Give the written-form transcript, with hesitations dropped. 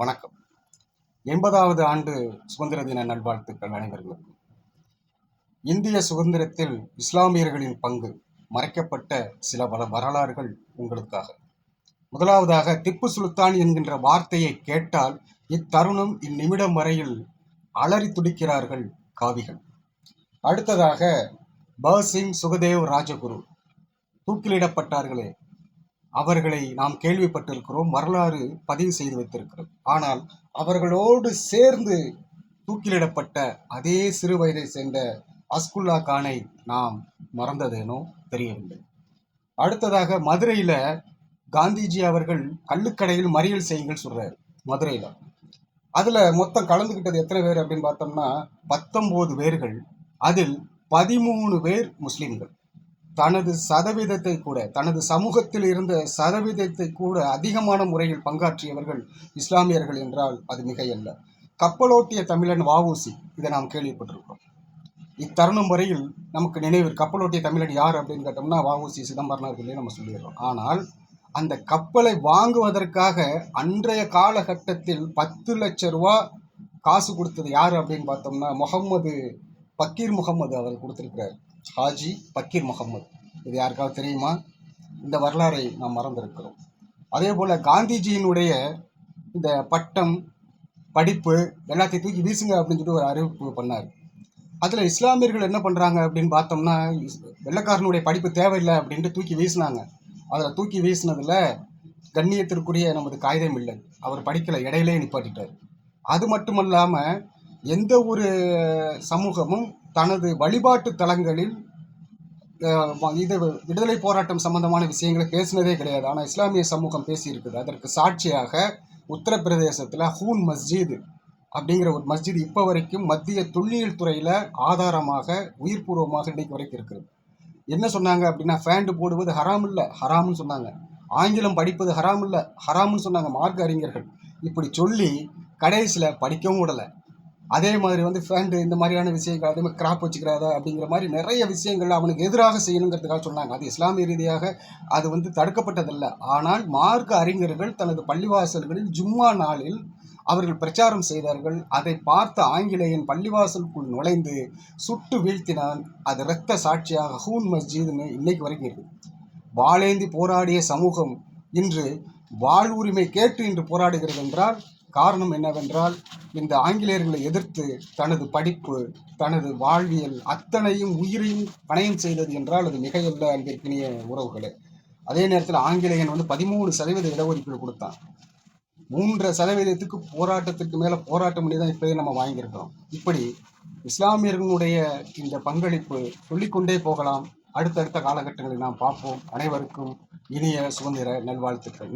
வணக்கம். 80வது ஆண்டு சுதந்திர தின நல்வாழ்த்துக்கள் அனைவருக்கும். இந்திய சுதந்திரத்தில் இஸ்லாமியர்களின் பங்கு மறைக்கப்பட்ட சில வரலாறுகள் உங்களுக்காக. முதலாவதாக, திப்பு சுல்தான் என்கின்ற வார்த்தையை கேட்டால் இத்தருணம் இந்நிமிடம் வரையில் அலறி துடிக்கிறார்கள் காவிகள். அடுத்ததாக, பகத்சிங், சுகதேவ், ராஜகுரு தூக்கிலிடப்பட்டார்களே, அவர்களை நாம் கேள்விப்பட்டிருக்கிறோம், வரலாறு பதிவு செய்து வைத்திருக்கிறோம். ஆனால் அவர்களோடு சேர்ந்து தூக்கிலிடப்பட்ட அதே சிறு வயதை சேர்ந்த அஸ்குல்லா கானை நாம் மறந்ததேனோ தெரியவில்லை. அடுத்ததாக, மதுரையில காந்திஜி அவர்கள் கள்ளுக்கடையில் மறியல் செய்யுங்கள் சொல்றாரு மதுரையில. அதுல மொத்தம் கலந்துகிட்டது எத்தனை பேர் அப்படின்னு பார்த்தோம்னா 19 பேர்கள். அதில் 13 பேர் முஸ்லிம்கள். தனது சதவீதத்தை கூட, தனது சமூகத்தில் இருந்த சதவீதத்தை கூட அதிகமான முறையில் பங்காற்றியவர்கள் இஸ்லாமியர்கள் என்றால் அது மிகையல்ல. கப்பலோட்டிய தமிழன் வ.உ.சி, இதை நாம் கேள்விப்பட்டிருக்கிறோம். இத்தருணம் வரையில் நமக்கு நினைவில் கப்பலோட்டிய தமிழன் யார் அப்படின்னு கேட்டோம்னா வ.உ.சி சிதம்பரனார்களே நம்ம சொல்லிடுறோம். ஆனால் அந்த கப்பலை வாங்குவதற்காக அன்றைய காலகட்டத்தில் 10 லட்சம் ரூபா காசு கொடுத்தது யார் அப்படின்னு பார்த்தோம்னா பக்கீர் முகமது அவர் கொடுத்திருக்கிறார். ஹாஜி பக்கீர் முகமது. இது யாருக்காவது தெரியுமா? இந்த வரலாறை நாம் மறந்திருக்கிறோம். அதே போல காந்திஜியினுடைய இந்த பட்டம், படிப்பு எல்லாத்தையும் தூக்கி வீசுங்க அப்படின்னு சொல்லி ஒரு அறிவிப்பு பண்ணார். அதில் இஸ்லாமியர்கள் என்ன பண்ணுறாங்க அப்படின்னு பார்த்தோம்னா, வெள்ளைக்காரனுடைய படிப்பு தேவையில்லை அப்படின்ட்டு தூக்கி வீசினாங்க. அதில் தூக்கி வீசினதில் கண்ணியத்திற்குரிய நமது காகிதம் இல்லை, அவர் படிக்கலை, இடையிலே நிப்பாட்டிட்டார். அது மட்டுமல்லாமல் எந்த ஒரு சமூகமும் தனது வழிபாட்டு தலங்களில் இது விடுதலை போராட்டம் சம்பந்தமான விஷயங்களை பேசினதே கிடையாது. ஆனால் இஸ்லாமிய சமூகம் பேசியிருக்குது. அதற்கு சாட்சியாக உத்தரப்பிரதேசத்தில் ஹூன் மஸ்ஜித் அப்படிங்கிற ஒரு மஸ்ஜித் இப்போ வரைக்கும் மத்திய தொல்லியல் துறையில் ஆதாரமாக உயிர்பூர்வமாக இன்னைக்கு வரைக்கும் இருக்குது. என்ன சொன்னாங்க அப்படின்னா, ஃபேண்டு போடுவது ஹராம் இல்லை, ஹராம்னு சொன்னாங்க. ஆங்கிலம் படிப்பது ஹராம் இல்லை, ஹராம்னு சொன்னாங்க மார்க்க அறிஞர்கள். இப்படி சொல்லி கடைசியில் படிக்கவும் விடலை. அதே மாதிரி ஃபேண்டு இந்த மாதிரியான விஷயங்கள், அதே மாதிரி கிராப் வச்சுக்கிறாதா அப்படிங்கிற மாதிரி நிறைய விஷயங்கள் அவனுக்கு எதிராக செய்யணுங்கிறதுக்காக சொன்னாங்க. அது இஸ்லாமிய ரீதியாக அது தடுக்கப்பட்டதில்லை. ஆனால் மார்க்க அறிஞர்கள் தனது பள்ளிவாசல்களில் ஜும்மா நாளில் அவர்கள் பிரச்சாரம் செய்தார்கள். அதை பார்த்த ஆங்கிலேயன் பள்ளிவாசலுக்குள் நுழைந்து சுட்டு வீழ்த்தினான். அது இரத்த சாட்சியாக ஹூன் மஸ்ஜித்னு இன்னைக்கு வரைக்கும் இருக்குது. வாளேந்தி போராடிய சமூகம் இன்று வாழ்வுரிமை கேட்டு இன்று போராடுகிறது என்றால் காரணம் என்னவென்றால், இந்த ஆங்கிலேயர்களை எதிர்த்து தனது படிப்பு, தனது வாழ்வியல் அத்தனையும் உயிரையும் பணயம் செய்தது என்றால் அது மிகையல்ல அன்பிற்கினிய உறவுகளே. அதே நேரத்தில் ஆங்கிலேயன் 13% இடஒதுக்கீடு கொடுத்தான். 3% போராட்டத்திற்கு மேலே போராட்டம் பண்ணி தான் இப்போயே நம்ம வாங்கியிருக்கிறோம். இப்படி இஸ்லாமியர்களுடைய இந்த பங்களிப்பு சொல்லிக்கொண்டே போகலாம். அடுத்தடுத்த காலகட்டங்களில் நாம் பார்ப்போம். அனைவருக்கும் இனிய சுதந்திர நல்வாழ்த்துக்கள்.